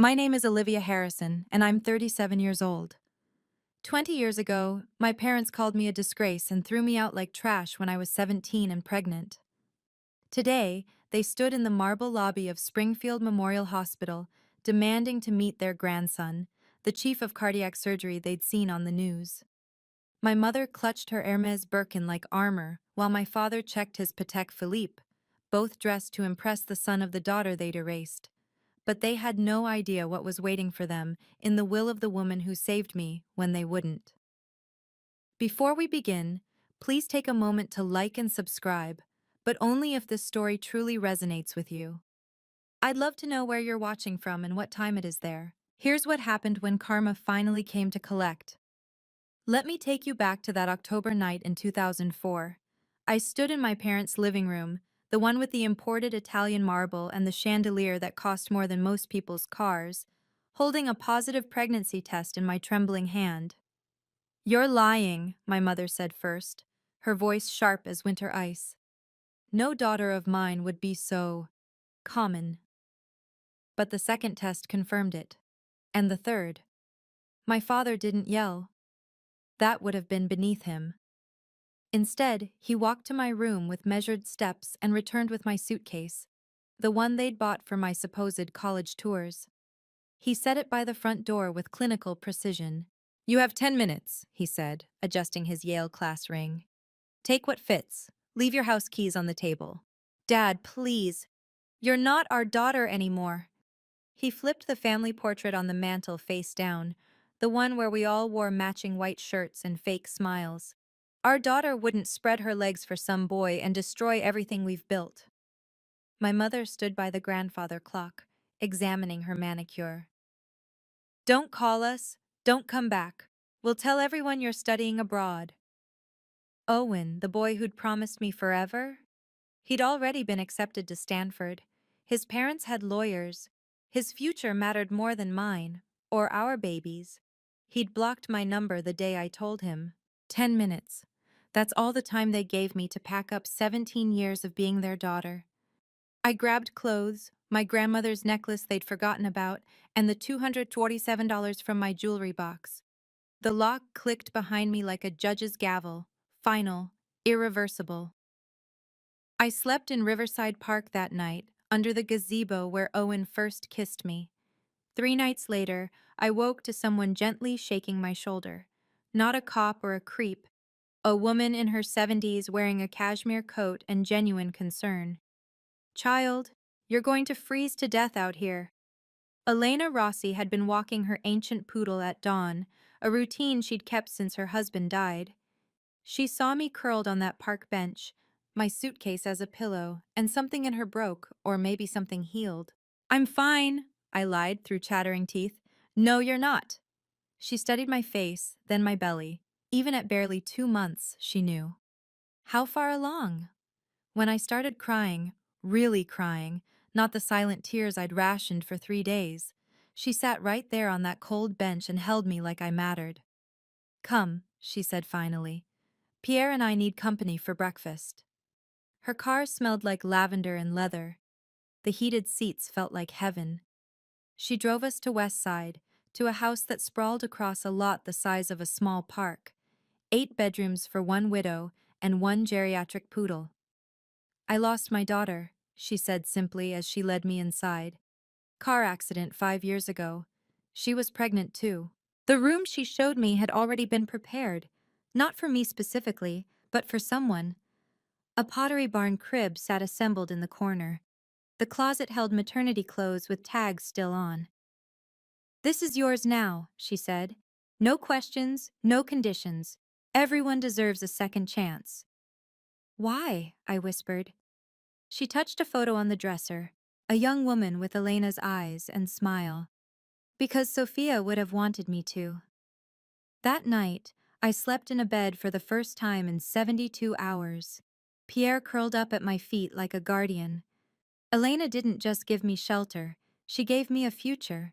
My name is Olivia Harrison, and I'm 37 years old. 20 years ago, my parents called me a disgrace and threw me out like trash when I was 17 and pregnant. Today, they stood in the marble lobby of Springfield Memorial Hospital, demanding to meet their grandson, the chief of cardiac surgery they'd seen on the news. My mother clutched her Hermes Birkin like armor, while my father checked his Patek Philippe, both dressed to impress the son of the daughter they'd erased. But they had no idea what was waiting for them in the will of the woman who saved me when they wouldn't. Before we begin, please take a moment to like and subscribe, but only if this story truly resonates with you. I'd love to know where you're watching from and what time it is there. Here's what happened when karma finally came to collect. Let me take you back to that October night in 2004. I stood in my parents' living room, the one with the imported Italian marble and the chandelier that cost more than most people's cars, holding a positive pregnancy test in my trembling hand. "You're lying," my mother said first, her voice sharp as winter ice. No daughter of mine would be so common. But the second test confirmed it. And the third. My father didn't yell. That would have been beneath him. Instead, he walked to my room with measured steps and returned with my suitcase, the one they'd bought for my supposed college tours. He set it by the front door with clinical precision. "You have 10 minutes," he said, adjusting his Yale class ring. "Take what fits. Leave your house keys on the table." "Dad, please. You're not our daughter anymore." He flipped the family portrait on the mantel face down, the one where we all wore matching white shirts and fake smiles. "Our daughter wouldn't spread her legs for some boy and destroy everything we've built." My mother stood by the grandfather clock, examining her manicure. "Don't call us. Don't come back. We'll tell everyone you're studying abroad." Owen, the boy who'd promised me forever? He'd already been accepted to Stanford. His parents had lawyers. His future mattered more than mine, or our babies. He'd blocked my number the day I told him. 10 minutes. That's all the time they gave me to pack up 17 years of being their daughter. I grabbed clothes, my grandmother's necklace they'd forgotten about, and the $247 from my jewelry box. The lock clicked behind me like a judge's gavel. Final, irreversible. I slept in Riverside Park that night, under the gazebo where Owen first kissed me. 3 nights later, I woke to someone gently shaking my shoulder. Not a cop or a creep, a woman in her 70s wearing a cashmere coat and genuine concern. "Child, you're going to freeze to death out here." Elena Rossi had been walking her ancient poodle at dawn, a routine she'd kept since her husband died. She saw me curled on that park bench, my suitcase as a pillow, and something in her broke, or maybe something healed. "I'm fine," I lied through chattering teeth. "No, you're not." She studied my face, then my belly. Even at barely 2 months, she knew. "How far along?" When I started crying, really crying, not the silent tears I'd rationed for 3 days, she sat right there on that cold bench and held me like I mattered. "Come," she said finally. "Pierre and I need company for breakfast." Her car smelled like lavender and leather. The heated seats felt like heaven. She drove us to West Side, to a house that sprawled across a lot the size of a small park. 8 bedrooms for one widow and one geriatric poodle. "I lost my daughter," she said simply as she led me inside. "Car accident 5 years ago. She was pregnant too." The room she showed me had already been prepared, not for me specifically, but for someone. A Pottery Barn crib sat assembled in the corner. The closet held maternity clothes with tags still on. "This is yours now," she said. "No questions, no conditions. Everyone deserves a second chance." "Why?" I whispered. She touched a photo on the dresser, a young woman with Elena's eyes and smile. "Because Sophia would have wanted me to." That night, I slept in a bed for the first time in 72 hours. Pierre curled up at my feet like a guardian. Elena didn't just give me shelter, she gave me a future.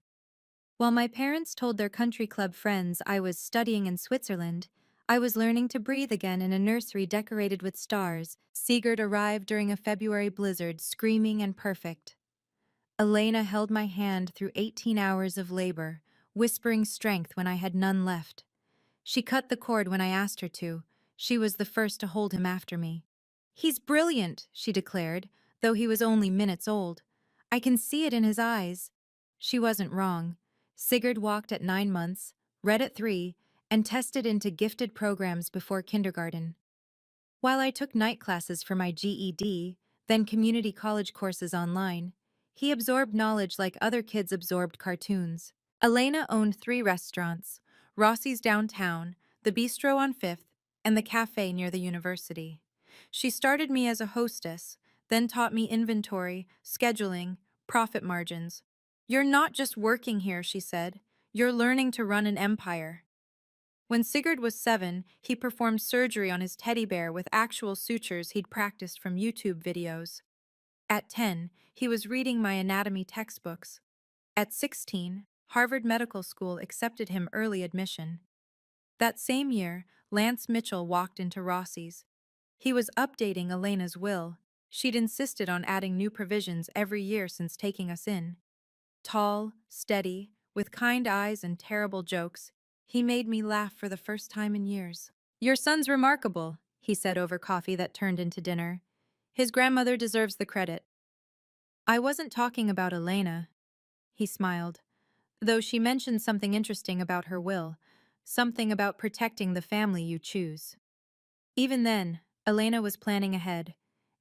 While my parents told their country club friends I was studying in Switzerland, I was learning to breathe again in a nursery decorated with stars. Sigurd arrived during a February blizzard, screaming and perfect. Elena held my hand through 18 hours of labor, whispering strength when I had none left. She cut the cord when I asked her to. She was the first to hold him after me. "He's brilliant," she declared, though he was only minutes old. "I can see it in his eyes." She wasn't wrong. Sigurd walked at 9 months, read at 3, and tested into gifted programs before kindergarten. While I took night classes for my GED, then community college courses online, he absorbed knowledge like other kids absorbed cartoons. Elena owned 3 restaurants: Rossi's downtown, the bistro on 5th, and the cafe near the university. She started me as a hostess, then taught me inventory, scheduling, profit margins. "You're not just working here," she said. "You're learning to run an empire." When Sigurd was 7, he performed surgery on his teddy bear with actual sutures he'd practiced from YouTube videos. At 10, he was reading my anatomy textbooks. At 16, Harvard Medical School accepted him early admission. That same year, Lance Mitchell walked into Rossi's. He was updating Elena's will. She'd insisted on adding new provisions every year since taking us in. Tall, steady, with kind eyes and terrible jokes, he made me laugh for the first time in years. "Your son's remarkable," he said over coffee that turned into dinner. "His grandmother deserves the credit." "I wasn't talking about Elena," he smiled, though she mentioned something interesting about her will, something about protecting the family you choose. Even then, Elena was planning ahead.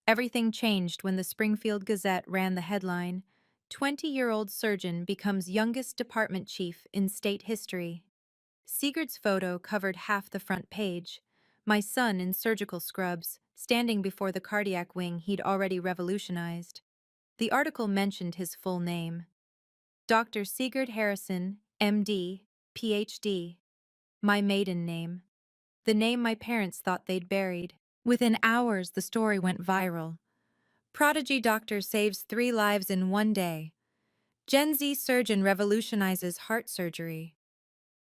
Everything changed when the Springfield Gazette ran the headline, "20-year-old surgeon becomes youngest department chief in state history." Sigurd's photo covered half the front page, my son in surgical scrubs, standing before the cardiac wing he'd already revolutionized. The article mentioned his full name: Dr. Sigurd Harrison, MD, PhD. My maiden name. The name my parents thought they'd buried. Within hours, the story went viral. "Prodigy doctor saves 3 lives in 1 day. Gen Z surgeon revolutionizes heart surgery."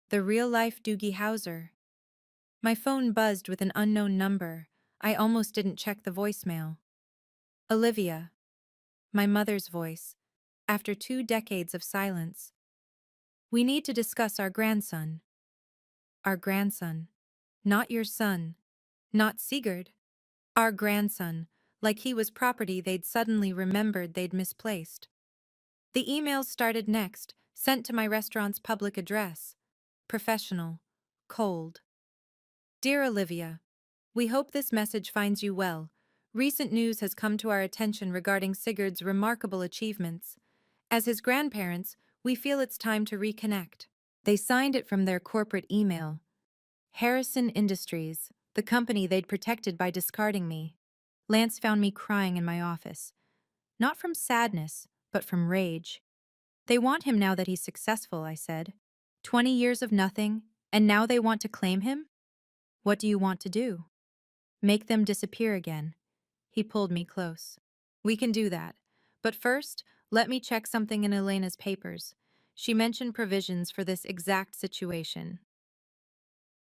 The real-life Doogie Howser. My phone buzzed with an unknown number. I almost didn't check the voicemail. Olivia. My mother's voice. After 2 decades of silence. "We need to discuss our grandson." Our grandson. Not your son. Not Sigurd. Our grandson, like he was property they'd suddenly remembered they'd misplaced. The emails started next, sent to my restaurant's public address. Professional. Cold. "Dear Olivia, we hope this message finds you well. Recent news has come to our attention regarding Sigurd's remarkable achievements. As his grandparents, we feel it's time to reconnect." They signed it from their corporate email. Harrison Industries, the company they'd protected by discarding me. Lance found me crying in my office. Not from sadness, but from rage. "They want him now that he's successful," I said. 20 years of nothing, and now they want to claim him? What do you want to do? Make them disappear again. He pulled me close. "We can do that. But first, let me check something in Elena's papers." She mentioned provisions for this exact situation.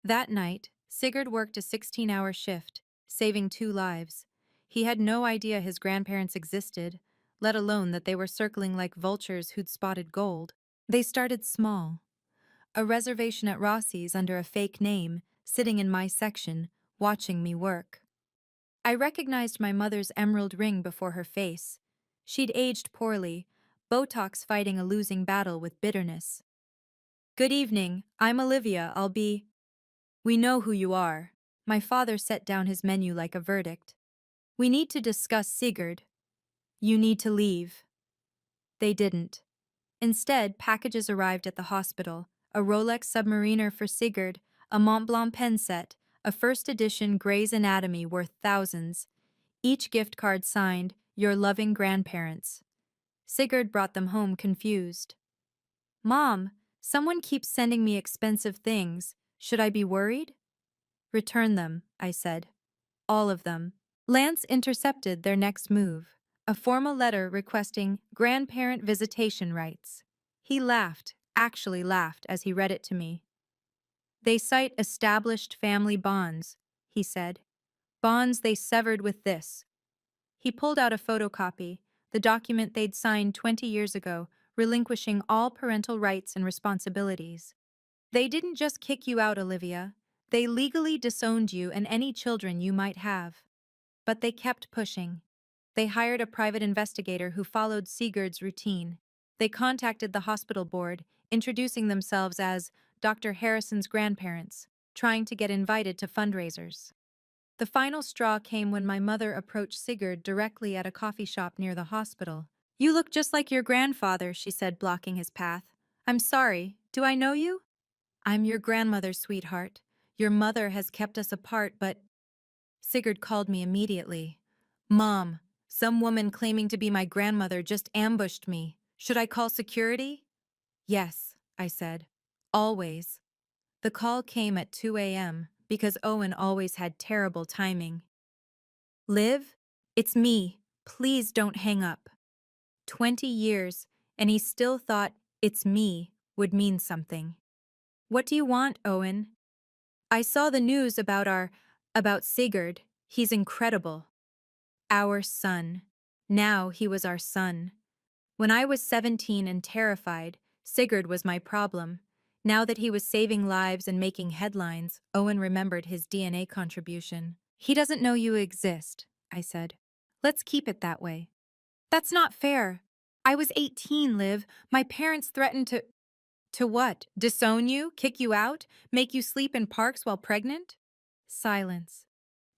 That night, Sigurd worked a 16-hour shift, saving 2 lives. He had no idea his grandparents existed, let alone that they were circling like vultures who'd spotted gold. They started small. A reservation at Rossi's under a fake name, sitting in my section, watching me work. I recognized my mother's emerald ring before her face. She'd aged poorly, Botox fighting a losing battle with bitterness. "Good evening, I'm Olivia, I'll be—" "We know who you are." My father set down his menu like a verdict. "We need to discuss Sigurd. You need to leave." They didn't. Instead, packages arrived at the hospital: a Rolex Submariner for Sigurd, a Montblanc pen set, a first edition Grey's Anatomy worth thousands. Each gift card signed, "Your loving grandparents." Sigurd brought them home confused. "Mom, someone keeps sending me expensive things. Should I be worried?" "Return them," I said. "All of them." Lance intercepted their next move: a formal letter requesting grandparent visitation rights. He laughed, actually laughed, as he read it to me. "They cite established family bonds," he said. "Bonds they severed with this." He pulled out a photocopy, the document they'd signed 20 years ago, relinquishing all parental rights and responsibilities. They didn't just kick you out, Olivia. They legally disowned you and any children you might have. But they kept pushing. They hired a private investigator who followed Sigurd's routine. They contacted the hospital board, introducing themselves as Dr. Harrison's grandparents, trying to get invited to fundraisers. The final straw came when my mother approached Sigurd directly at a coffee shop near the hospital. "You look just like your grandfather," she said, blocking his path. "I'm sorry, do I know you?" "I'm your grandmother, sweetheart. Your mother has kept us apart, but—" Sigurd called me immediately. "Mom, some woman claiming to be my grandmother just ambushed me. Should I call security?" "Yes," I said. "Always." The call came at 2 a.m. because Owen always had terrible timing. "Liv, it's me. Please don't hang up." 20 years, and he still thought "it's me" would mean something. "What do you want, Owen?" "I saw the news about Sigurd. He's incredible. Our son. Now he was our son. When I was 17 and terrified, Sigurd was my problem. Now that he was saving lives and making headlines, Owen remembered his DNA contribution. He doesn't know you exist," I said. "Let's keep it that way." "That's not fair. I was 18, Liv. My parents threatened to— To what? Disown you? Kick you out? Make you sleep in parks while pregnant?" Silence.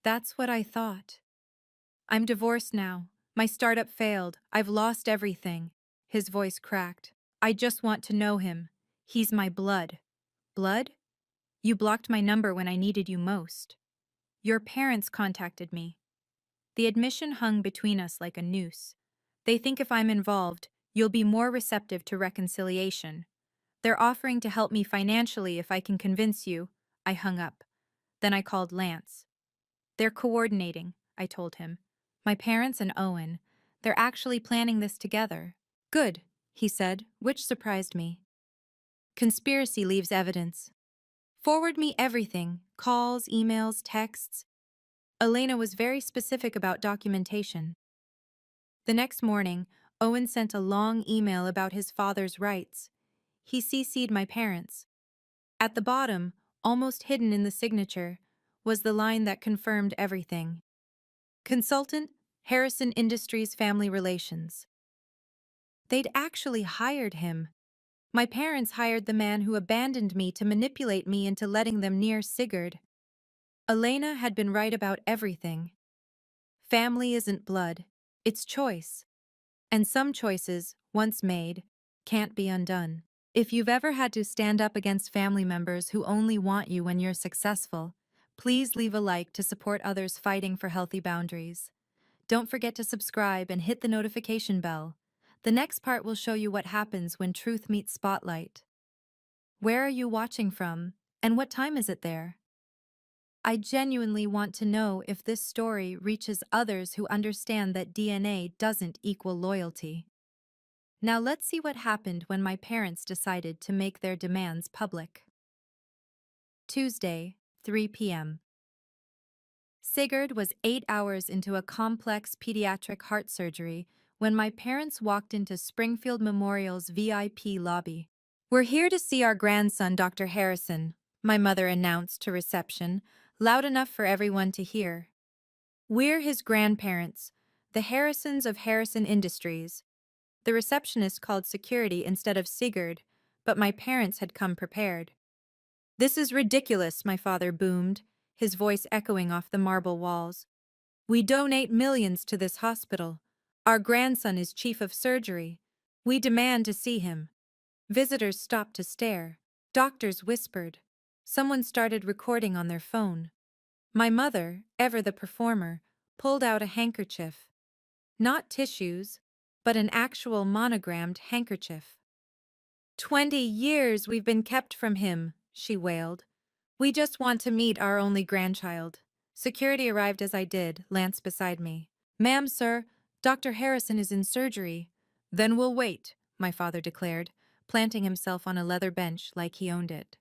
"That's what I thought. I'm divorced now. My startup failed. I've lost everything." His voice cracked. "I just want to know him. He's my blood." "Blood? You blocked my number when I needed you most." "Your parents contacted me." The admission hung between us like a noose. "They think if I'm involved, you'll be more receptive to reconciliation. They're offering to help me financially if I can convince you." I hung up. Then I called Lance. "They're coordinating," I told him. "My parents and Owen. They're actually planning this together." "Good," he said, which surprised me. "Conspiracy leaves evidence. Forward me everything, calls, emails, texts." Elena was very specific about documentation. The next morning, Owen sent a long email about his father's rights. He CC'd my parents. At the bottom, almost hidden in the signature, was the line that confirmed everything. "Consultant, Harrison Industries Family Relations." They'd actually hired him. My parents hired the man who abandoned me to manipulate me into letting them near Sigurd. Elena had been right about everything. Family isn't blood, it's choice. And some choices, once made, can't be undone. If you've ever had to stand up against family members who only want you when you're successful, please leave a like to support others fighting for healthy boundaries. Don't forget to subscribe and hit the notification bell. The next part will show you what happens when truth meets spotlight. Where are you watching from, and what time is it there? I genuinely want to know if this story reaches others who understand that DNA doesn't equal loyalty. Now let's see what happened when my parents decided to make their demands public. Tuesday, 3 p.m. Sigurd was 8 hours into a complex pediatric heart surgery when my parents walked into Springfield Memorial's VIP lobby. "We're here to see our grandson, Dr. Harrison," my mother announced to reception, loud enough for everyone to hear. "We're his grandparents, the Harrisons of Harrison Industries." The receptionist called security instead of Sigurd, but my parents had come prepared. "This is ridiculous," my father boomed, his voice echoing off the marble walls. "We donate millions to this hospital. Our grandson is chief of surgery. We demand to see him." Visitors stopped to stare. Doctors whispered. Someone started recording on their phone. My mother, ever the performer, pulled out a handkerchief. Not tissues, but an actual monogrammed handkerchief. "20 years we've been kept from him," she wailed. "We just want to meet our only grandchild." Security arrived as I did, Lance beside me. "Ma'am, sir, Dr. Harrison is in surgery." "Then we'll wait," my father declared, planting himself on a leather bench like he owned it.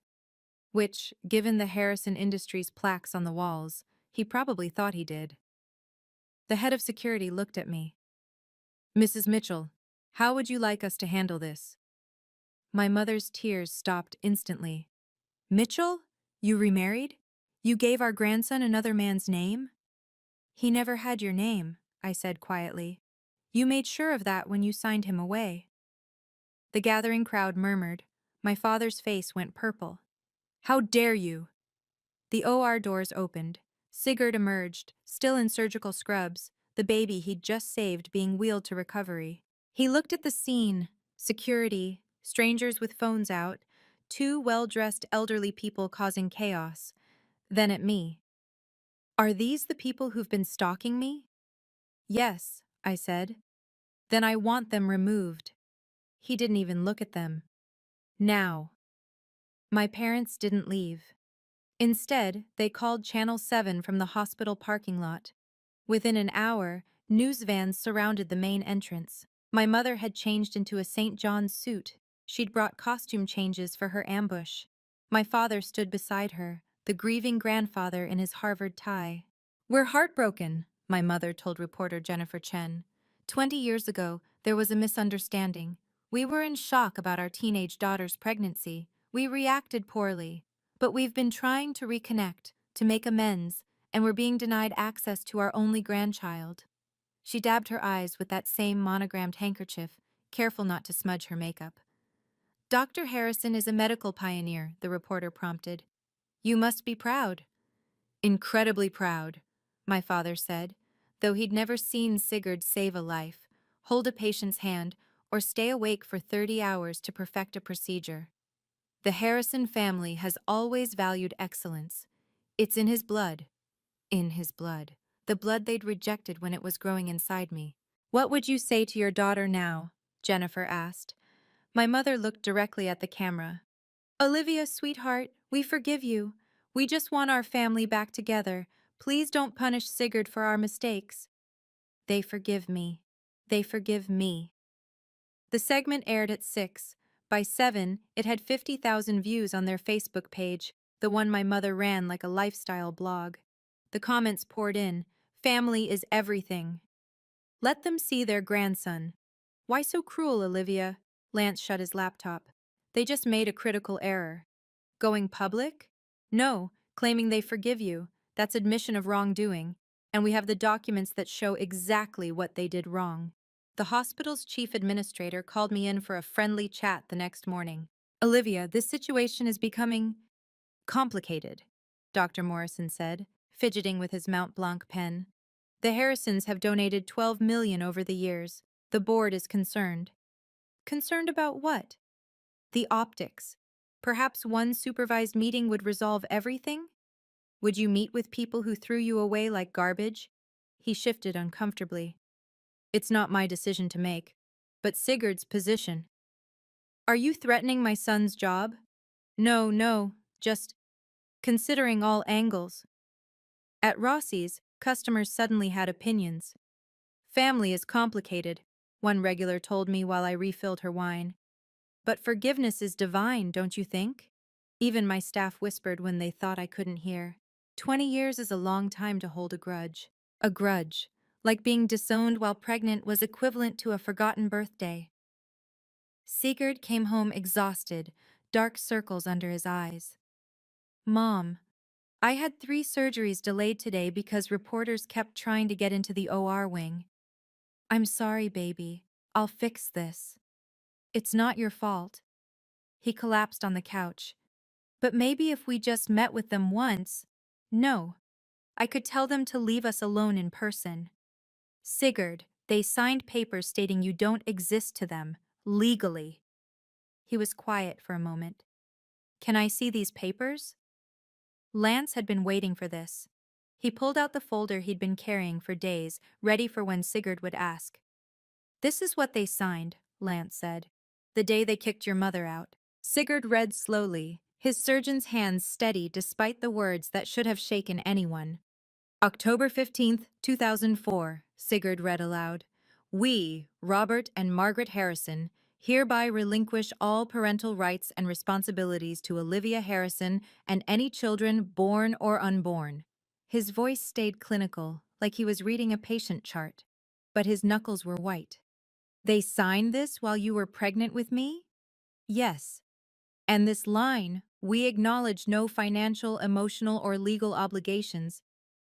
Which, given the Harrison Industries plaques on the walls, he probably thought he did. The head of security looked at me. Mrs. Mitchell, how would you like us to handle this? My mother's tears stopped instantly. Mitchell? You remarried? You gave our grandson another man's name? He never had your name, I said quietly. You made sure of that when you signed him away. The gathering crowd murmured. My father's face went purple. How dare you? The OR doors opened. Sigurd emerged, still in surgical scrubs, the baby he'd just saved being wheeled to recovery. He looked at the scene. Security, strangers with phones out, two well-dressed elderly people causing chaos. Then at me. Are these the people who've been stalking me? Yes, I said. Then I want them removed. He didn't even look at them. Now. My parents didn't leave. Instead, they called Channel 7 from the hospital parking lot. Within an hour, news vans surrounded the main entrance. My mother had changed into a St. John's suit. She'd brought costume changes for her ambush. My father stood beside her, the grieving grandfather in his Harvard tie. We're heartbroken, my mother told reporter Jennifer Chen. 20 years ago, there was a misunderstanding. We were in shock about our teenage daughter's pregnancy. We reacted poorly. But we've been trying to reconnect, to make amends, and we're being denied access to our only grandchild. She dabbed her eyes with that same monogrammed handkerchief, careful not to smudge her makeup. Dr. Harrison is a medical pioneer, the reporter prompted. You must be proud. Incredibly proud, my father said, though he'd never seen Sigurd save a life, hold a patient's hand, or stay awake for 30 hours to perfect a procedure. The Harrison family has always valued excellence. It's in his blood. In his blood. The blood they'd rejected when it was growing inside me. What would you say to your daughter now? Jennifer asked. My mother looked directly at the camera. Olivia, sweetheart, we forgive you. We just want our family back together. Please don't punish Sigurd for our mistakes. They forgive me. They forgive me. The segment aired at 6. By 7, it had 50,000 views on their Facebook page, the one my mother ran like a lifestyle blog. The comments poured in. Family is everything. Let them see their grandson. Why so cruel, Olivia? Lance shut his laptop. They just made a critical error. Going public? No, claiming they forgive you. That's admission of wrongdoing, and we have the documents that show exactly what they did wrong. The hospital's chief administrator called me in for a friendly chat the next morning. Olivia, this situation is becoming complicated, Dr. Morrison said, fidgeting with his Mont Blanc pen. The Harrisons have donated $12 million over the years. The board is concerned. Concerned about what? The optics. Perhaps one supervised meeting would resolve everything? Would you meet with people who threw you away like garbage? He shifted uncomfortably. It's not my decision to make, but Sigurd's position. Are you threatening my son's job? No, just considering all angles. At Rossi's, customers suddenly had opinions. Family is complicated, one regular told me while I refilled her wine. But forgiveness is divine, don't you think? Even my staff whispered when they thought I couldn't hear. 20 years is a long time to hold a grudge. A grudge, like being disowned while pregnant, was equivalent to a forgotten birthday. Sigurd came home exhausted, dark circles under his eyes. Mom, I had 3 surgeries delayed today because reporters kept trying to get into the OR wing. I'm sorry, baby. I'll fix this. It's not your fault. He collapsed on the couch. But maybe if we just met with them once. No. I could tell them to leave us alone in person. Sigurd, they signed papers stating you don't exist to them, legally. He was quiet for a moment. Can I see these papers? Lance had been waiting for this. He pulled out the folder he'd been carrying for days, ready for when Sigurd would ask. This is what they signed, Lance said. The day they kicked your mother out. Sigurd read slowly, his surgeon's hands steady despite the words that should have shaken anyone. October 15th, 2004, Sigurd read aloud. We, Robert and Margaret Harrison, hereby relinquish all parental rights and responsibilities to Olivia Harrison and any children born or unborn. His voice stayed clinical, like he was reading a patient chart, but his knuckles were white. They signed this while you were pregnant with me? Yes. And this line, we acknowledge no financial, emotional, or legal obligations.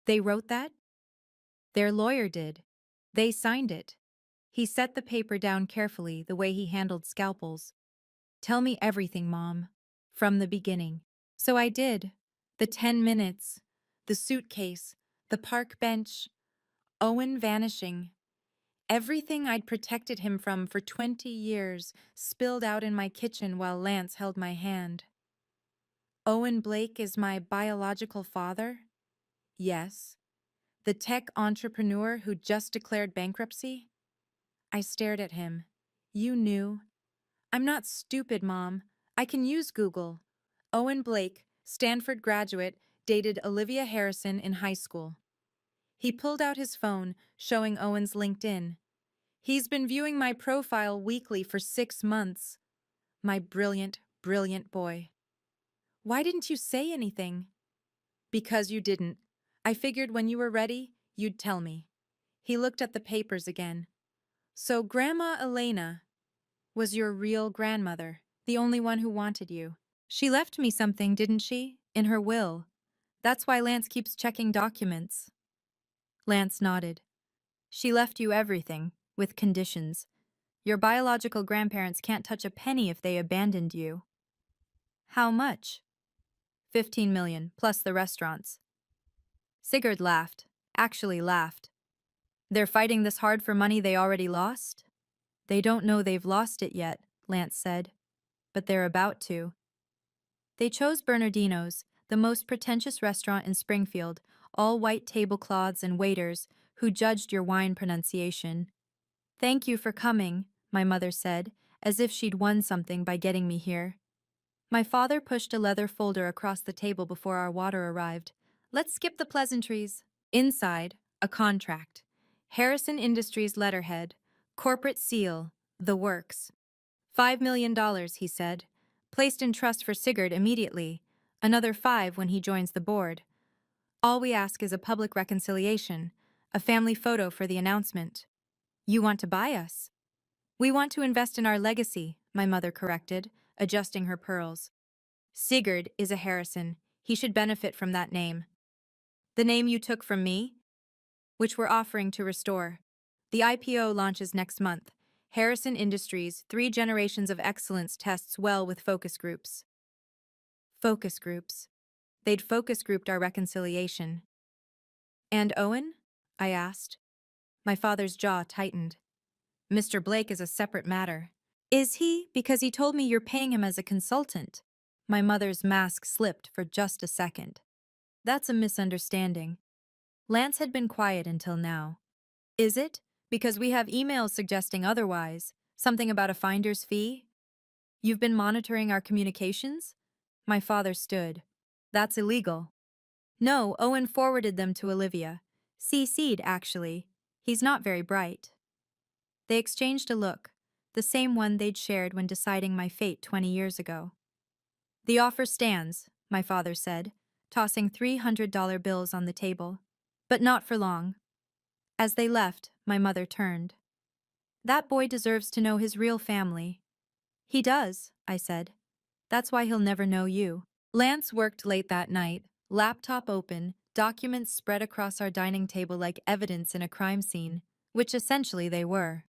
They wrote that? Their lawyer did. They signed it. He set the paper down carefully, the way he handled scalpels. Tell me everything, Mom. From the beginning. So I did. The 10 minutes. The suitcase. The park bench. Owen vanishing. Everything I'd protected him from for 20 years spilled out in my kitchen while Lance held my hand. Owen Blake is my biological father? Yes. The tech entrepreneur who just declared bankruptcy? I stared at him. You knew. I'm not stupid, Mom. I can use Google. Owen Blake, Stanford graduate, dated Olivia Harrison in high school. He pulled out his phone, showing Owen's LinkedIn. He's been viewing my profile weekly for 6 months. My brilliant, brilliant boy. Why didn't you say anything? Because you didn't. I figured when you were ready, you'd tell me. He looked at the papers again. So Grandma Elena was your real grandmother, the only one who wanted you. She left me something, didn't she? In her will. That's why Lance keeps checking documents. Lance nodded. She left you everything, with conditions. Your biological grandparents can't touch a penny if they abandoned you. How much? 15 million, plus the restaurants. Sigurd laughed. Actually laughed. They're fighting this hard for money they already lost? They don't know they've lost it yet, Lance said. But they're about to. They chose Bernardino's, the most pretentious restaurant in Springfield, all white tablecloths and waiters who judged your wine pronunciation. Thank you for coming, my mother said, as if she'd won something by getting me here. My father pushed a leather folder across the table before our water arrived. Let's skip the pleasantries. Inside, a contract. Harrison Industries letterhead, corporate seal, the works. $5 million, he said. Placed in trust for Sigurd immediately. Another 5 when he joins the board. All we ask is a public reconciliation, a family photo for the announcement. You want to buy us? We want to invest in our legacy, my mother corrected, adjusting her pearls. Sigurd is a Harrison. He should benefit from that name. The name you took from me? Which we're offering to restore. The IPO launches next month. Harrison Industries, 3 generations of excellence tests well with focus groups. Focus groups. They'd focus grouped our reconciliation. And Owen? I asked. My father's jaw tightened. Mr. Blake is a separate matter. Is he? Because he told me you're paying him as a consultant. My mother's mask slipped for just a second. That's a misunderstanding. Lance had been quiet until now. Is it? Because we have emails suggesting otherwise. Something about a finder's fee? You've been monitoring our communications? My father stood. That's illegal. No, Owen forwarded them to Olivia. CC'd, actually. He's not very bright. They exchanged a look, the same one they'd shared when deciding my fate 20 years ago. The offer stands, my father said, tossing $300 bills on the table. But not for long. As they left, my mother turned. That boy deserves to know his real family. He does, I said. That's why he'll never know you. Lance worked late that night, laptop open, documents spread across our dining table like evidence in a crime scene, which essentially they were.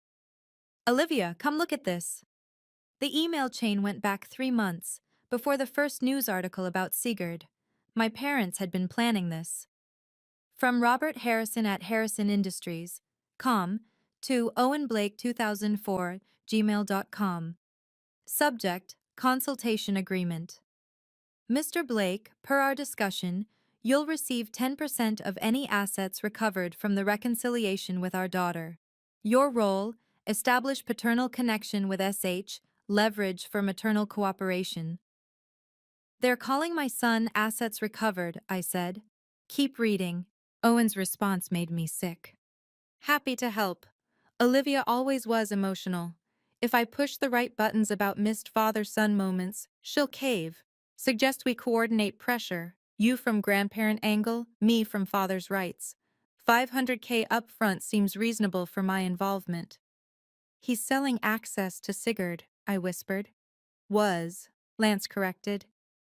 Olivia, come look at this. The email chain went back 3 months, before the first news article about Sigurd. My parents had been planning this. From Robert Harrison at Harrison Industries, com, to Owen Blake 2004, gmail.com. Subject, consultation agreement. Mr. Blake, per our discussion, you'll receive 10% of any assets recovered from the reconciliation with our daughter. Your role, establish paternal connection with SH, leverage for maternal cooperation. They're calling my son assets recovered, I said. Keep reading. Owen's response made me sick. Happy to help. Olivia always was emotional. If I push the right buttons about missed father-son moments, she'll cave. Suggest we coordinate pressure. You from grandparent angle, me from father's rights. $500K upfront seems reasonable for my involvement. He's selling access to Sigurd, I whispered. Was, Lance corrected.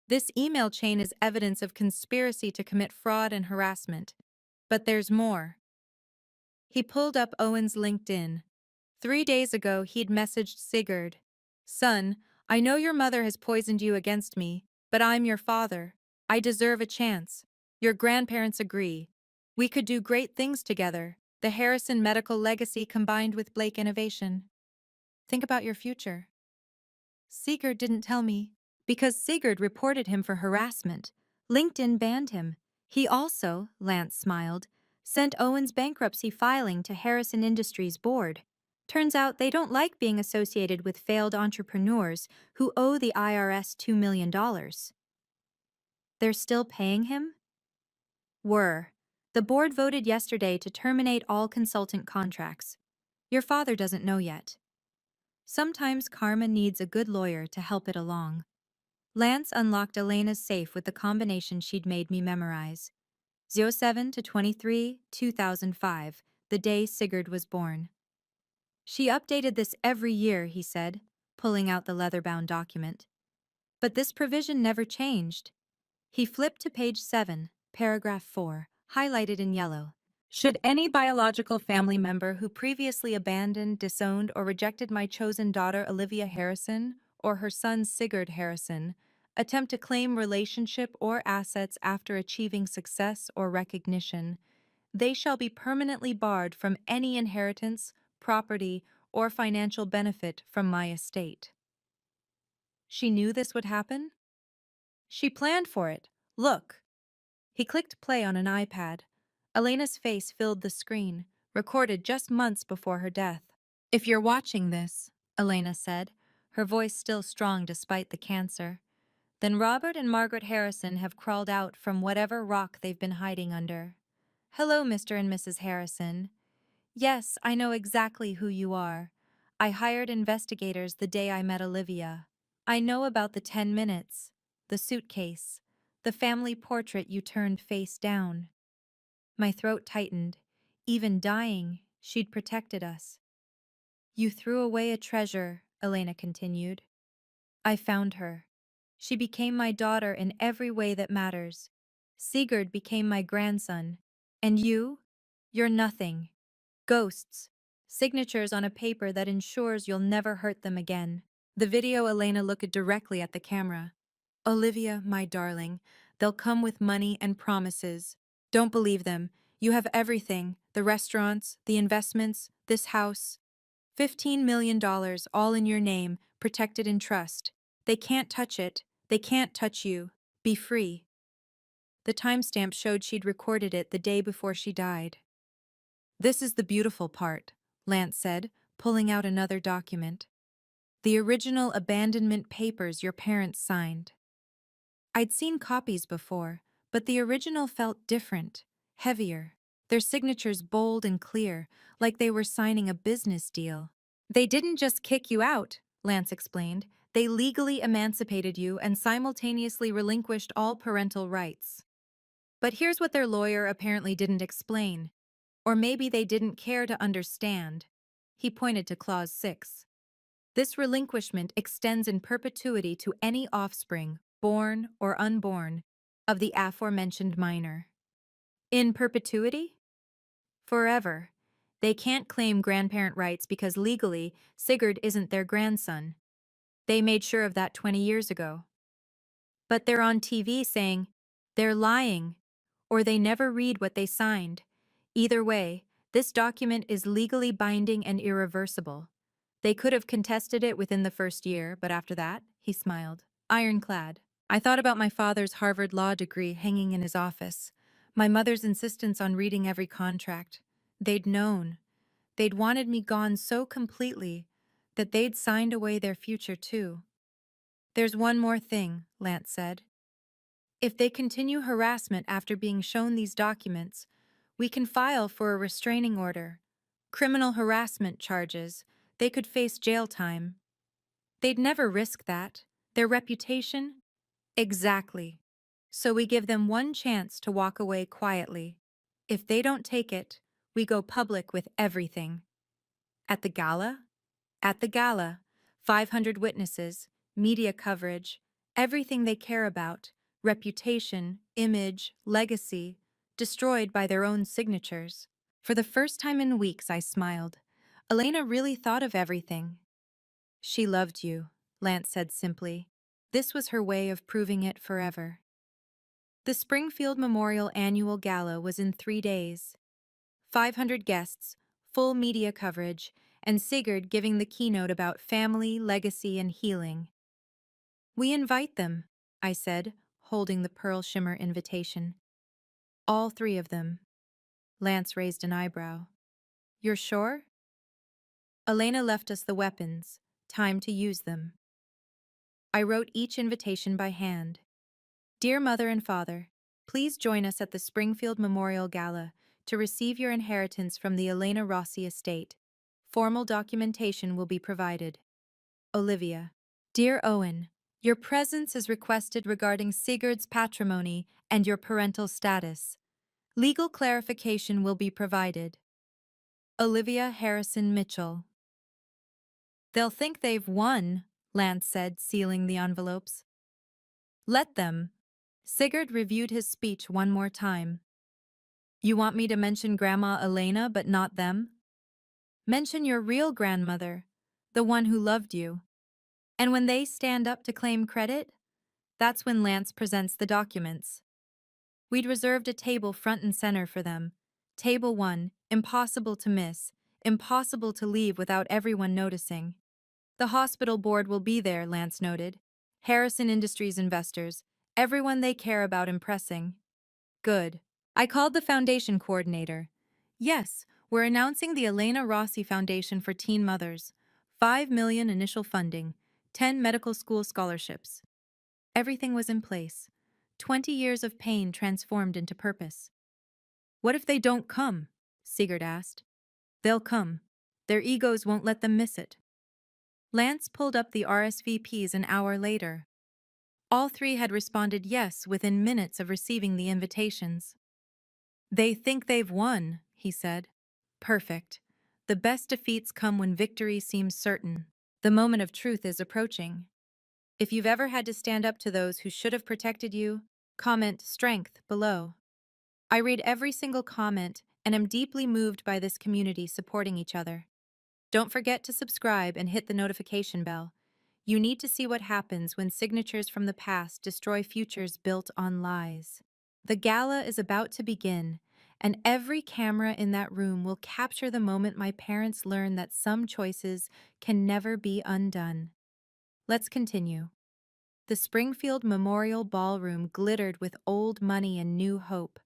This email chain is evidence of conspiracy to commit fraud and harassment. But there's more. He pulled up Owen's LinkedIn. 3 days ago, he'd messaged Sigurd. Son, I know your mother has poisoned you against me, but I'm your father. I deserve a chance. Your grandparents agree. We could do great things together. The Harrison medical legacy combined with Blake innovation. Think about your future. Sigurd didn't tell me. Because Sigurd reported him for harassment. LinkedIn banned him. He also, Lance smiled, sent Owen's bankruptcy filing to Harrison Industries board. Turns out they don't like being associated with failed entrepreneurs who owe the IRS $2 million. They're still paying him? Were. The board voted yesterday to terminate all consultant contracts. Your father doesn't know yet. Sometimes karma needs a good lawyer to help it along. Lance unlocked Elena's safe with the combination she'd made me memorize. 07 to 23, 2005, the day Sigurd was born. She updated this every year, he said, pulling out the leather-bound document. But this provision never changed. He flipped to page 7, paragraph 4, highlighted in yellow. Should any biological family member who previously abandoned, disowned, or rejected my chosen daughter Olivia Harrison or her son Sigurd Harrison attempt to claim relationship or assets after achieving success or recognition, they shall be permanently barred from any inheritance, property, or financial benefit from my estate. She knew this would happen? She planned for it. Look. He clicked play on an iPad. Elena's face filled the screen, recorded just months before her death. If you're watching this, Elena said, her voice still strong despite the cancer, then Robert and Margaret Harrison have crawled out from whatever rock they've been hiding under. Hello, Mr. and Mrs. Harrison. Yes, I know exactly who you are. I hired investigators the day I met Olivia. I know about the 10 minutes, the suitcase, the family portrait you turned face down. My throat tightened. Even dying, she'd protected us. You threw away a treasure, Elena continued. I found her. She became my daughter in every way that matters. Sigurd became my grandson. And you? You're nothing. Ghosts. Signatures on a paper that ensures you'll never hurt them again. The video Elena looked directly at the camera. Olivia, my darling, they'll come with money and promises. Don't believe them. You have everything, the restaurants, the investments, this house. $15 million, all in your name, protected in trust. They can't touch it. They can't touch you. Be free. The timestamp showed she'd recorded it the day before she died. This is the beautiful part, Lance said, pulling out another document. The original abandonment papers your parents signed. I'd seen copies before, but the original felt different, heavier, their signatures bold and clear, like they were signing a business deal. They didn't just kick you out, Lance explained. They legally emancipated you and simultaneously relinquished all parental rights. But here's what their lawyer apparently didn't explain. Or maybe they didn't care to understand. He pointed to Clause 6. This relinquishment extends in perpetuity to any offspring, born or unborn, of the aforementioned minor. In perpetuity? Forever. They can't claim grandparent rights because legally, Sigurd isn't their grandson. They made sure of that 20 years ago. But they're on TV saying, they're lying, or they never read what they signed. Either way, this document is legally binding and irreversible. They could have contested it within the first year, but after that, he smiled. Ironclad. I thought about my father's Harvard law degree hanging in his office, my mother's insistence on reading every contract. They'd known. They'd wanted me gone so completely that they'd signed away their future too. There's one more thing, Lance said. If they continue harassment after being shown these documents, we can file for a restraining order. Criminal harassment charges. They could face jail time. They'd never risk that. Their reputation? Exactly. So we give them one chance to walk away quietly. If they don't take it, we go public with everything. At the gala? At the gala, 500 witnesses, media coverage, everything they care about, reputation, image, legacy, destroyed by their own signatures. For the first time in weeks, I smiled. Elena really thought of everything. She loved you, Lance said simply. This was her way of proving it forever. The Springfield Memorial Annual Gala was in 3 days. 500 guests, full media coverage, and Sigurd giving the keynote about family, legacy, and healing. We invite them, I said, holding the pearl shimmer invitation. All 3 of them. Lance raised an eyebrow. You're sure? Elena left us the weapons. Time to use them. I wrote each invitation by hand. Dear Mother and Father, please join us at the Springfield Memorial Gala to receive your inheritance from the Elena Rossi estate. Formal documentation will be provided. Olivia. Dear Owen, your presence is requested regarding Sigurd's patrimony and your parental status. Legal clarification will be provided. Olivia Harrison Mitchell. They'll think they've won, Lance said, sealing the envelopes. Let them. Sigurd reviewed his speech one more time. You want me to mention Grandma Elena but not them? Mention your real grandmother, the one who loved you. And when they stand up to claim credit, that's when Lance presents the documents. We'd reserved a table front and center for them. Table 1, impossible to miss, impossible to leave without everyone noticing. The hospital board will be there, Lance noted. Harrison Industries investors, everyone they care about impressing. Good. I called the foundation coordinator. Yes, we're announcing the Elena Rossi Foundation for Teen Mothers. 5 million initial funding, 10 medical school scholarships. Everything was in place. 20 years of pain transformed into purpose. What if they don't come? Sigurd asked. They'll come. Their egos won't let them miss it. Lance pulled up the RSVPs an hour later. All 3 had responded yes within minutes of receiving the invitations. They think they've won, he said. Perfect. The best defeats come when victory seems certain. The moment of truth is approaching. If you've ever had to stand up to those who should have protected you, comment strength below. I read every single comment and am deeply moved by this community supporting each other. Don't forget to subscribe and hit the notification bell. You need to see what happens when signatures from the past destroy futures built on lies. The gala is about to begin, and every camera in that room will capture the moment my parents learn that some choices can never be undone. Let's continue. The Springfield Memorial Ballroom glittered with old money and new hope.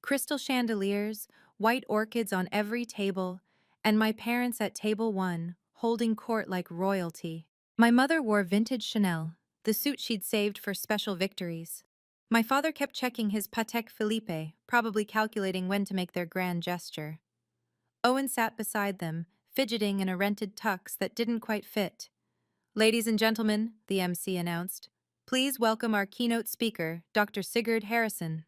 Crystal chandeliers, white orchids on every table, and my parents at table 1, holding court like royalty. My mother wore vintage Chanel, the suit she'd saved for special victories. My father kept checking his Patek Philippe, probably calculating when to make their grand gesture. Owen sat beside them, fidgeting in a rented tux that didn't quite fit. Ladies and gentlemen, the MC announced, please welcome our keynote speaker, Dr. Sigurd Harrison.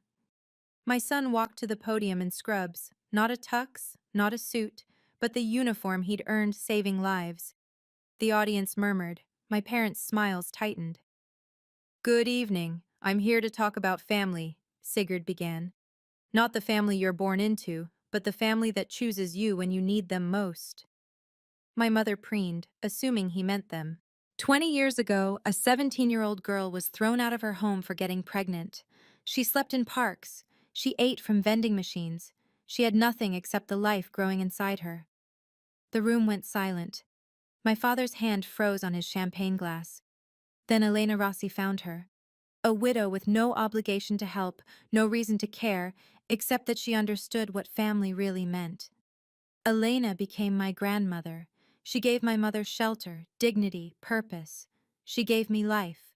My son walked to the podium in scrubs, not a tux, not a suit, but the uniform he'd earned saving lives. The audience murmured. My parents' smiles tightened. Good evening. I'm here to talk about family, Sigurd began. Not the family you're born into, but the family that chooses you when you need them most. My mother preened, assuming he meant them. 20 years ago, a 17-year-old girl was thrown out of her home for getting pregnant. She slept in parks. She ate from vending machines. She had nothing except the life growing inside her. The room went silent. My father's hand froze on his champagne glass. Then Elena Rossi found her. A widow with no obligation to help, no reason to care, except that she understood what family really meant. Elena became my grandmother. She gave my mother shelter, dignity, purpose. She gave me life.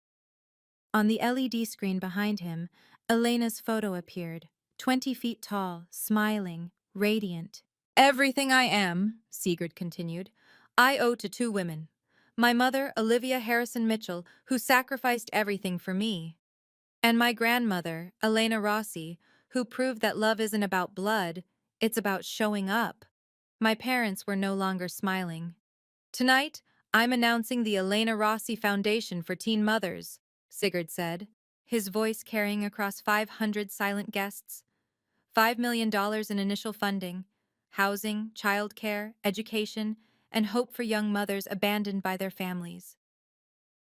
On the LED screen behind him, Elena's photo appeared, 20 feet tall, smiling, radiant. Everything I am, Sigurd continued, I owe to 2 women. My mother, Olivia Harrison Mitchell, who sacrificed everything for me. And my grandmother, Elena Rossi, who proved that love isn't about blood, it's about showing up. My parents were no longer smiling. Tonight, I'm announcing the Elena Rossi Foundation for Teen Mothers, Sigurd said, his voice carrying across 500 silent guests. $5 million in initial funding, housing, childcare, education, and hope for young mothers abandoned by their families.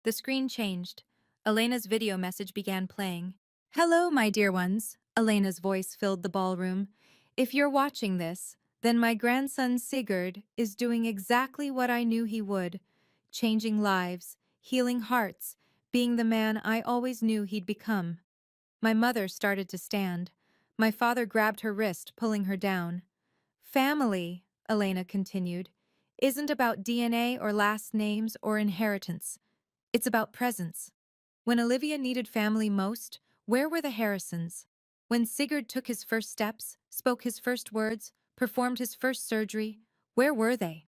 The screen changed. Elena's video message began playing. Hello, my dear ones. Elena's voice filled the ballroom. If you're watching this, then my grandson Sigurd is doing exactly what I knew he would, changing lives, healing hearts, being the man I always knew he'd become. My mother started to stand. My father grabbed her wrist, pulling her down. Family, Elena continued, isn't about DNA or last names or inheritance. It's about presence. When Olivia needed family most, where were the Harrisons? When Sigurd took his first steps, spoke his first words, performed his first surgery, where were they?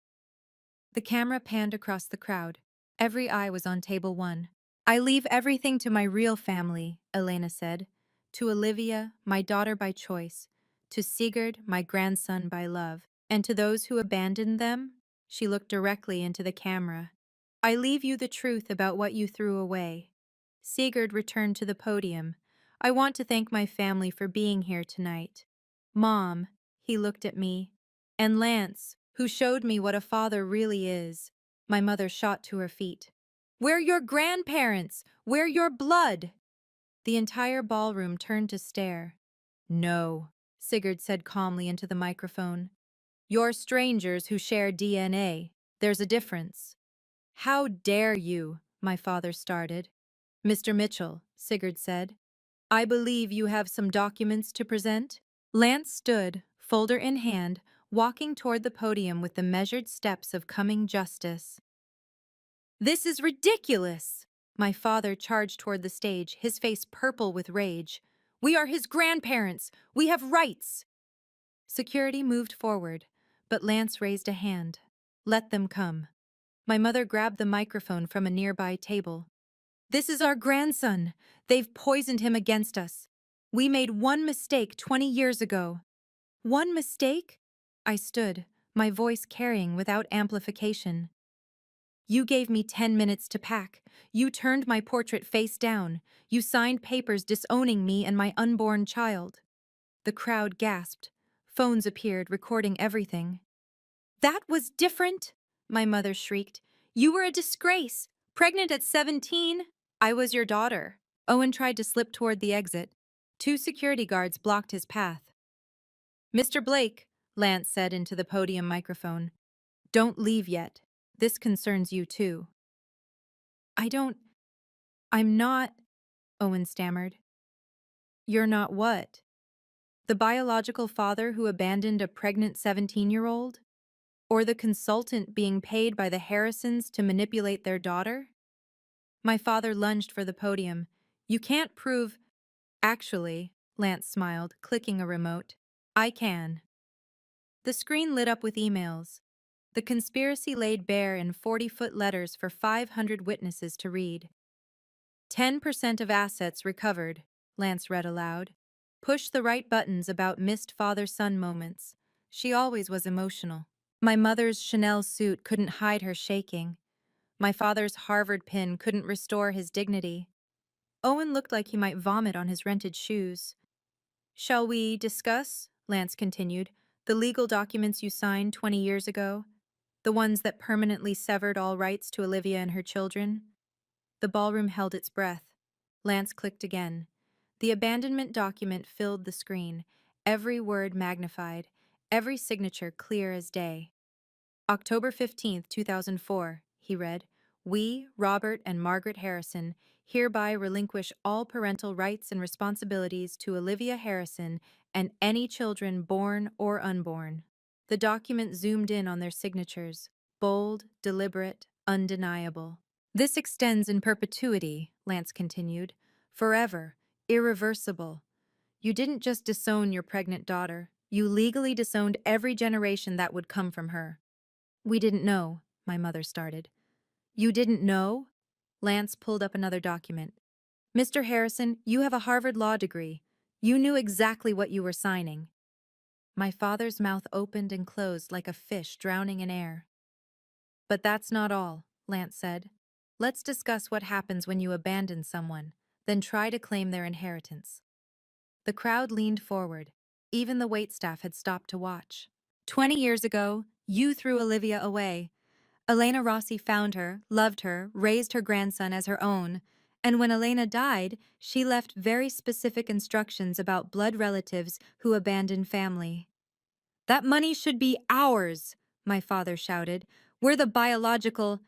The camera panned across the crowd. Every eye was on table one. I leave everything to my real family, Elena said. To Olivia, my daughter by choice. To Sigurd, my grandson by love. And to those who abandoned them, she looked directly into the camera. I leave you the truth about what you threw away. Sigurd returned to the podium. I want to thank my family for being here tonight. Mom, he looked at me, and Lance, who showed me what a father really is. My mother shot to her feet. We're your grandparents! We're your blood! The entire ballroom turned to stare. No, Sigurd said calmly into the microphone. You're strangers who share DNA. There's a difference. How dare you, my father started. Mr. Mitchell, Sigurd said. I believe you have some documents to present? Lance stood, folder in hand, walking toward the podium with the measured steps of coming justice. This is ridiculous! My father charged toward the stage, his face purple with rage. We are his grandparents! We have rights! Security moved forward, but Lance raised a hand. Let them come. My mother grabbed the microphone from a nearby table. This is our grandson. They've poisoned him against us. We made one mistake 20 years ago. One mistake? I stood, my voice carrying without amplification. You gave me 10 minutes to pack. You turned my portrait face down. You signed papers disowning me and my unborn child. The crowd gasped. Phones appeared, recording everything. That was different, my mother shrieked. You were a disgrace. Pregnant at 17. I was your daughter. Owen tried to slip toward the exit. 2 security guards blocked his path. Mr. Blake, Lance said into the podium microphone. Don't leave yet. This concerns you too. I'm not, Owen stammered. You're not what? The biological father who abandoned a pregnant 17-year-old? Or the consultant being paid by the Harrisons to manipulate their daughter? My father lunged for the podium. You can't prove... Actually, Lance smiled, clicking a remote. I can. The screen lit up with emails. The conspiracy laid bare in 40-foot letters for 500 witnesses to read. 10% of assets recovered, Lance read aloud. Push the right buttons about missed father-son moments. She always was emotional. My mother's Chanel suit couldn't hide her shaking. My father's Harvard pin couldn't restore his dignity. Owen looked like he might vomit on his rented shoes. Shall we discuss, Lance continued, the legal documents you signed 20 years ago? The ones that permanently severed all rights to Olivia and her children? The ballroom held its breath. Lance clicked again. The abandonment document filled the screen, every word magnified, every signature clear as day. October 15th, 2004, he read, We, Robert and Margaret Harrison, hereby relinquish all parental rights and responsibilities to Olivia Harrison and any children born or unborn. The document zoomed in on their signatures, bold, deliberate, undeniable. This extends in perpetuity, Lance continued, forever, irreversible. You didn't just disown your pregnant daughter, you legally disowned every generation that would come from her. We didn't know, my mother started. You didn't know? Lance pulled up another document. Mr. Harrison, you have a Harvard law degree. You knew exactly what you were signing. My father's mouth opened and closed like a fish drowning in air. But that's not all, Lance said. Let's discuss what happens when you abandon someone, then try to claim their inheritance. The crowd leaned forward. Even the waitstaff had stopped to watch. 20 years ago, you threw Olivia away. Elena Rossi found her, loved her, raised her grandson as her own. And when Elena died, she left very specific instructions about blood relatives who abandoned family. That money should be ours, my father shouted. We're the biological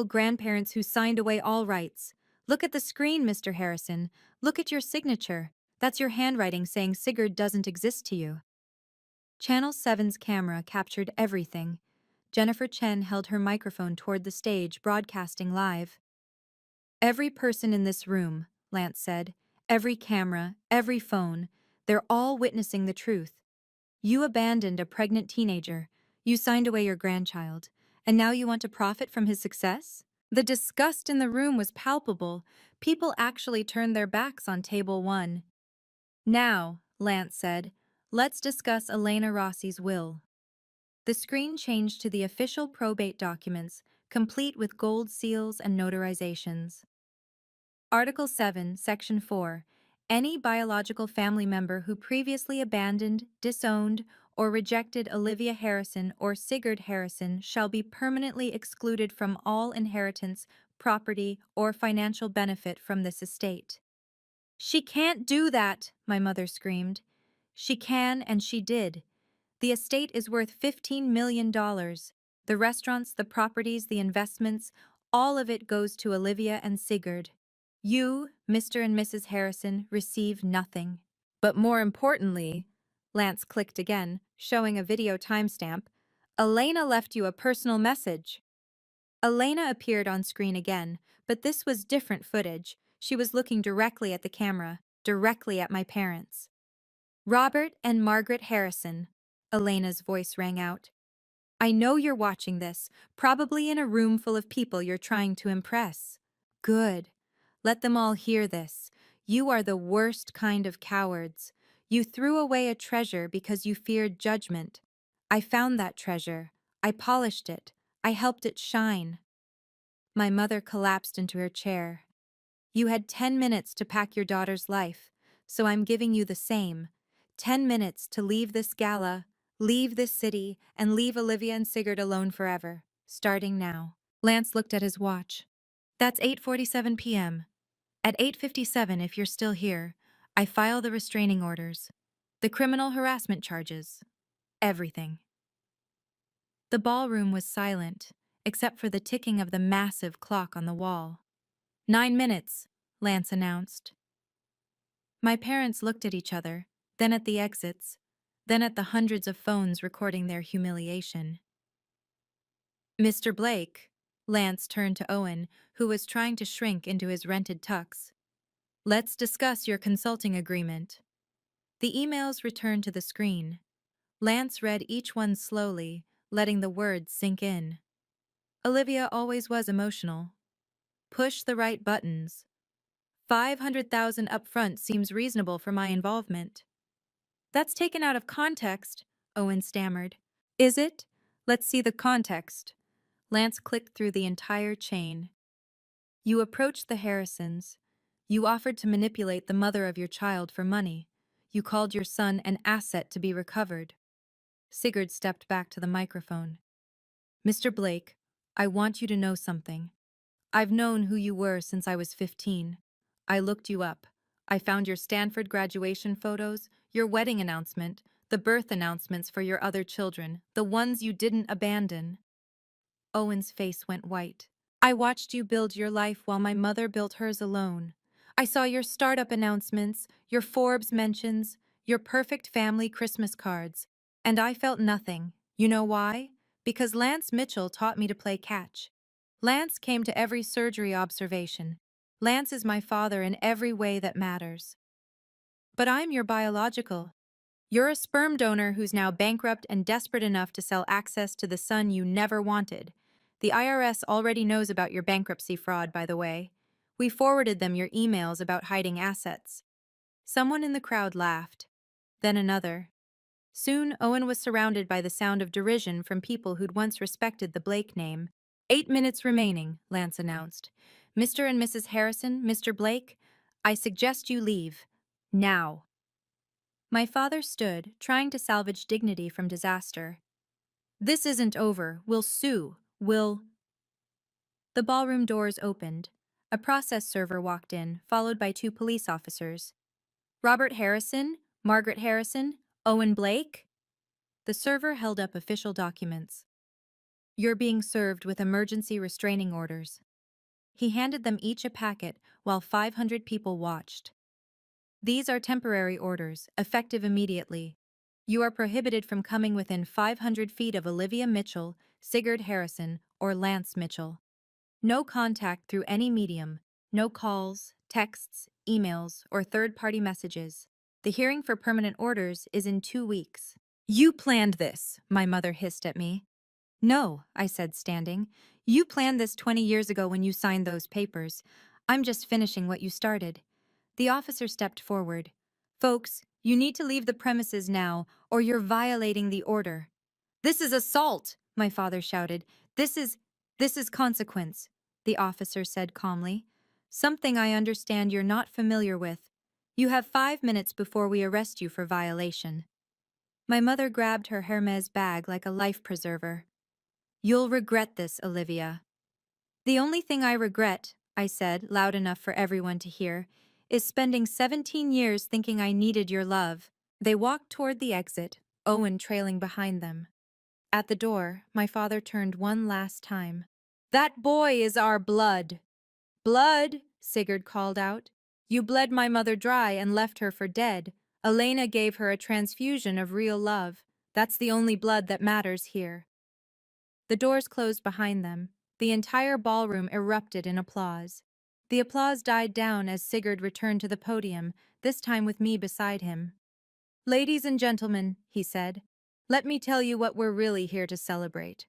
grandparents who signed away all rights. Look at the screen, Mr. Harrison. Look at your signature. That's your handwriting saying Sigurd doesn't exist to you. Channel 7's camera captured everything. Jennifer Chen held her microphone toward the stage, broadcasting live. Every person in this room, Lance said, every camera, every phone, they're all witnessing the truth. You abandoned a pregnant teenager, you signed away your grandchild, and now you want to profit from his success? The disgust in the room was palpable. People actually turned their backs on table 1. Now, Lance said, let's discuss Elena Rossi's will. The screen changed to the official probate documents, complete with gold seals and notarizations. Article 7, Section 4. Any biological family member who previously abandoned, disowned, or rejected Olivia Harrison or Sigurd Harrison shall be permanently excluded from all inheritance, property, or financial benefit from this estate. She can't do that, my mother screamed. She can, and she did. The estate is worth $15 million. The restaurants, the properties, the investments, all of it goes to Olivia and Sigurd. You, Mr. and Mrs. Harrison, receive nothing. But more importantly, Lance clicked again, showing a video timestamp, Elena left you a personal message. Elena appeared on screen again, but this was different footage. She was looking directly at the camera, directly at my parents. Robert and Margaret Harrison, Elena's voice rang out. I know you're watching this, probably in a room full of people you're trying to impress. Good. Let them all hear this. You are the worst kind of cowards. You threw away a treasure because you feared judgment. I found that treasure. I polished it. I helped it shine. My mother collapsed into her chair. You had 10 minutes to pack your daughter's life, so I'm giving you the same. 10 minutes to leave this gala, leave this city, and leave Olivia and Sigurd alone forever, starting now. Lance looked at his watch. That's 8:47 p.m. At 8:57, if you're still here, I file the restraining orders, the criminal harassment charges, everything. The ballroom was silent, except for the ticking of the massive clock on the wall. 9 minutes, Lance announced. My parents looked at each other, then at the exits, then at the hundreds of phones recording their humiliation. Mr. Blake, Lance turned to Owen, who was trying to shrink into his rented tux. Let's discuss your consulting agreement. The emails returned to the screen. Lance read each one slowly, letting the words sink in. Olivia always was emotional. Push the right buttons. 500,000 upfront seems reasonable for my involvement. That's taken out of context, Owen stammered. Is it? Let's see the context. Lance clicked through the entire chain. You approached the Harrisons. You offered to manipulate the mother of your child for money. You called your son an asset to be recovered. Sigurd stepped back to the microphone. Mr. Blake, I want you to know something. I've known who you were since I was 15. I looked you up. I found your Stanford graduation photos, your wedding announcement, the birth announcements for your other children, the ones you didn't abandon. Owen's face went white. I watched you build your life while my mother built hers alone. I saw your startup announcements, your Forbes mentions, your perfect family Christmas cards, and I felt nothing. You know why? Because Lance Mitchell taught me to play catch. Lance came to every surgery observation. Lance is my father in every way that matters. But I'm your biological. You're a sperm donor who's now bankrupt and desperate enough to sell access to the son you never wanted. The IRS already knows about your bankruptcy fraud, by the way. We forwarded them your emails about hiding assets. Someone in the crowd laughed. Then another. Soon, Owen was surrounded by the sound of derision from people who'd once respected the Blake name. 8 minutes remaining, Lance announced. Mr. and Mrs. Harrison, Mr. Blake, I suggest you leave. Now. My father stood, trying to salvage dignity from disaster. This isn't over. We'll sue. We'll. The ballroom doors opened. A process server walked in, followed by 2 police officers. Robert Harrison, Margaret Harrison, Owen Blake? The server held up official documents. You're being served with emergency restraining orders. He handed them each a packet while 500 people watched. These are temporary orders, effective immediately. You are prohibited from coming within 500 feet of Olivia Mitchell, Sigurd Harrison, or Lance Mitchell. No contact through any medium, no calls, texts, emails, or third-party messages. The hearing for permanent orders is in 2 weeks. You planned this, my mother hissed at me. No, I said, standing. You planned this 20 years ago when you signed those papers. I'm just finishing what you started. The officer stepped forward. Folks, you need to leave the premises now, or you're violating the order. This is assault, my father shouted. This is consequence, the officer said calmly. Something I understand you're not familiar with. You have 5 minutes before we arrest you for violation. My mother grabbed her Hermes bag like a life preserver. You'll regret this, Olivia. The only thing I regret, I said, loud enough for everyone to hear, is spending 17 years thinking I needed your love. They walked toward the exit, Owen trailing behind them. At the door, my father turned one last time. That boy is our blood. Blood, Sigurd called out. You bled my mother dry and left her for dead. Elena gave her a transfusion of real love. That's the only blood that matters here. The doors closed behind them. The entire ballroom erupted in applause. The applause died down as Sigurd returned to the podium, this time with me beside him. Ladies and gentlemen, he said, let me tell you what we're really here to celebrate.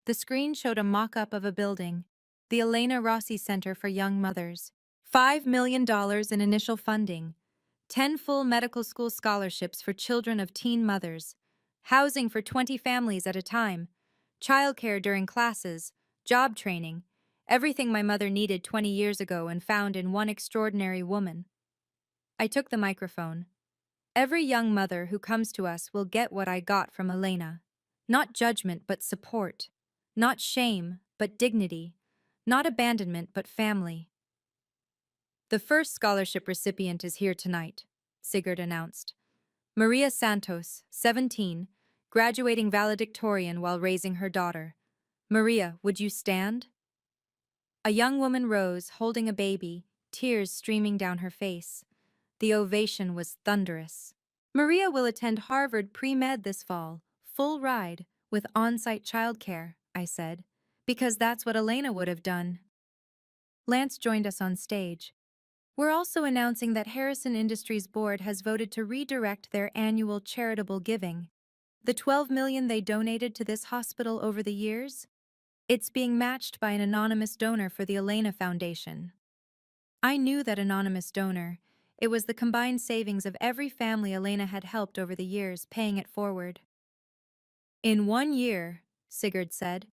The screen showed a mock-up of a building, the Elena Rossi Center for Young Mothers. $5 million in initial funding, 10 full medical school scholarships for children of teen mothers, housing for 20 families at a time, childcare during classes, job training, everything my mother needed 20 years ago and found in one extraordinary woman. I took the microphone. Every young mother who comes to us will get what I got from Elena. Not judgment, but support. Not shame, but dignity. Not abandonment, but family. The first scholarship recipient is here tonight, Sigurd announced. Maria Santos, 17, graduating valedictorian while raising her daughter. Maria, would you stand? A young woman rose, holding a baby, tears streaming down her face. The ovation was thunderous. Maria will attend Harvard pre-med this fall, full ride, with on-site childcare, I said, because that's what Elena would have done. Lance joined us on stage. We're also announcing that Harrison Industries Board has voted to redirect their annual charitable giving. The $12 million they donated to this hospital over the years, it's being matched by an anonymous donor for the Elena Foundation. I knew that anonymous donor. It was the combined savings of every family Elena had helped over the years, paying it forward. In 1 year, Sigurd said,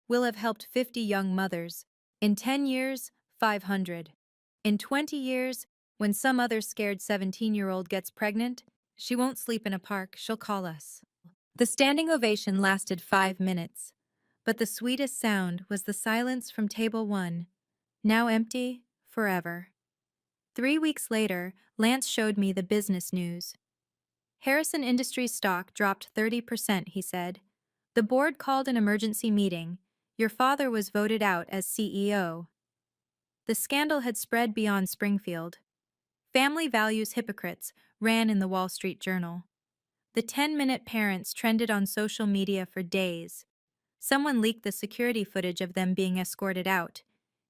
we'll have helped 50 young mothers. In 10 years, 500. In 20 years, when some other scared 17-year-old gets pregnant, she won't sleep in a park, she'll call us. The standing ovation lasted 5 minutes, but the sweetest sound was the silence from table 1, now empty, forever. 3 weeks later, Lance showed me the business news. Harrison Industries stock dropped 30%, he said. The board called an emergency meeting. Your father was voted out as CEO. The scandal had spread beyond Springfield. Family values hypocrites ran in the Wall Street Journal. The 10-minute parents trended on social media for days. Someone leaked the security footage of them being escorted out.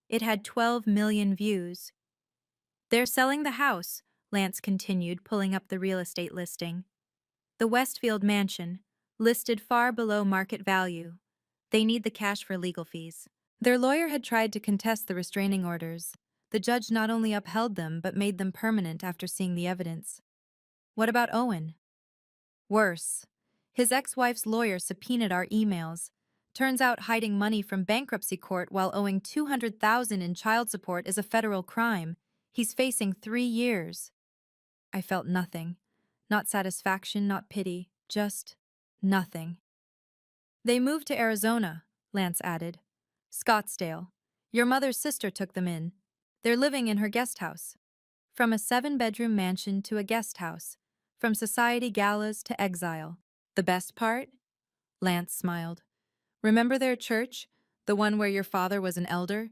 It had 12 million views. They're selling the house, Lance continued, pulling up the real estate listing. The Westfield mansion, listed far below market value. They need the cash for legal fees. Their lawyer had tried to contest the restraining orders. The judge not only upheld them, but made them permanent after seeing the evidence. What about Owen? Worse. His ex-wife's lawyer subpoenaed our emails. Turns out hiding money from bankruptcy court while owing $200,000 in child support is a federal crime. He's facing 3 years. I felt nothing. Not satisfaction, not pity, just nothing. They moved to Arizona, Lance added. Scottsdale. Your mother's sister took them in. They're living in her guest house. From a 7-bedroom mansion to a guest house. From society galas to exile. The best part? Lance smiled. Remember their church? The one where your father was an elder?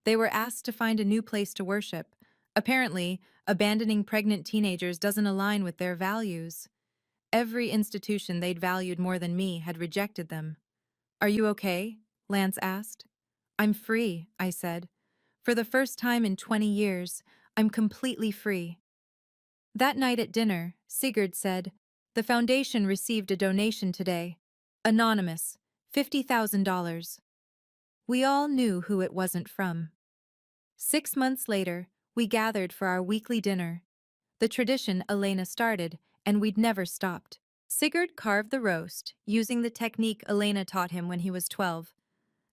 They were asked to find a new place to worship. Apparently, abandoning pregnant teenagers doesn't align with their values. Every institution they'd valued more than me had rejected them. Are you okay? Lance asked. I'm free, I said. For the first time in 20 years, I'm completely free. That night at dinner, Sigurd said, the foundation received a donation today. Anonymous, $50,000. We all knew who it wasn't from. 6 months later, we gathered for our weekly dinner. The tradition Elena started, and we'd never stopped. Sigurd carved the roast, using the technique Elena taught him when he was 12.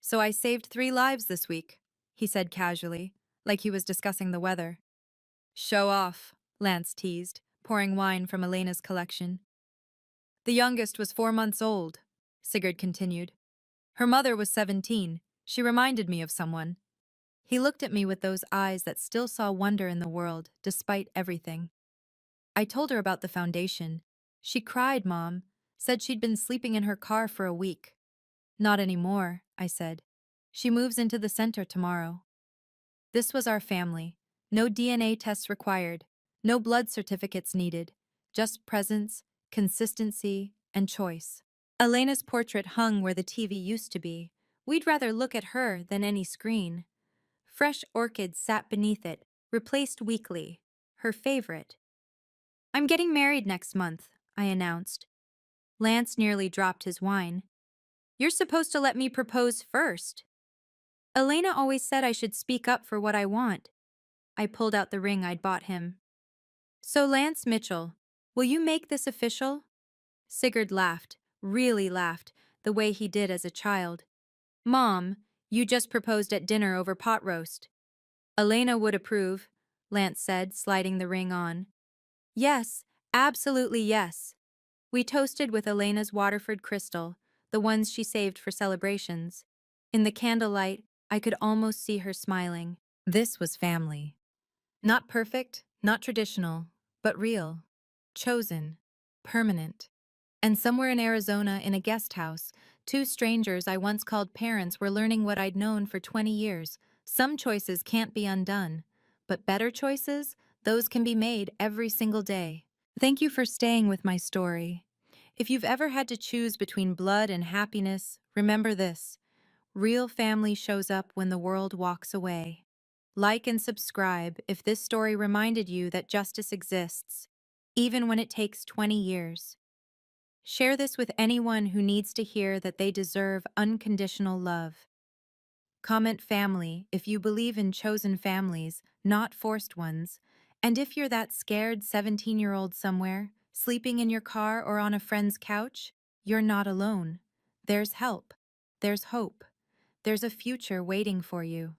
So I saved 3 lives this week, he said casually, like he was discussing the weather. Show off, Lance teased, pouring wine from Elena's collection. The youngest was 4 months old, Sigurd continued. Her mother was 17. She reminded me of someone. He looked at me with those eyes that still saw wonder in the world, despite everything. I told her about the foundation. She cried, Mom, said she'd been sleeping in her car for a week. Not anymore, I said. She moves into the center tomorrow. This was our family. No DNA tests required. No blood certificates needed. Just presence, consistency, and choice. Elena's portrait hung where the TV used to be. We'd rather look at her than any screen. Fresh orchids sat beneath it, replaced weekly. Her favorite. I'm getting married next month, I announced. Lance nearly dropped his wine. You're supposed to let me propose first. Elena always said I should speak up for what I want. I pulled out the ring I'd bought him. So Lance Mitchell, will you make this official? Sigurd laughed, really laughed, the way he did as a child. Mom, you just proposed at dinner over pot roast. Elena would approve, Lance said, sliding the ring on. Yes, absolutely yes. We toasted with Elena's Waterford crystal, the ones she saved for celebrations. In the candlelight, I could almost see her smiling. This was family. Not perfect, not traditional, but real. Chosen. Permanent. And somewhere in Arizona, in a guest house, 2 strangers I once called parents were learning what I'd known for 20 years. Some choices can't be undone. But better choices, those can be made every single day. Thank you for staying with my story. If you've ever had to choose between blood and happiness, remember this. Real family shows up when the world walks away. Like and subscribe if this story reminded you that justice exists, even when it takes 20 years. Share this with anyone who needs to hear that they deserve unconditional love. Comment family if you believe in chosen families, not forced ones. And if you're that scared 17-year-old somewhere, sleeping in your car or on a friend's couch, you're not alone. There's help. There's hope. There's a future waiting for you.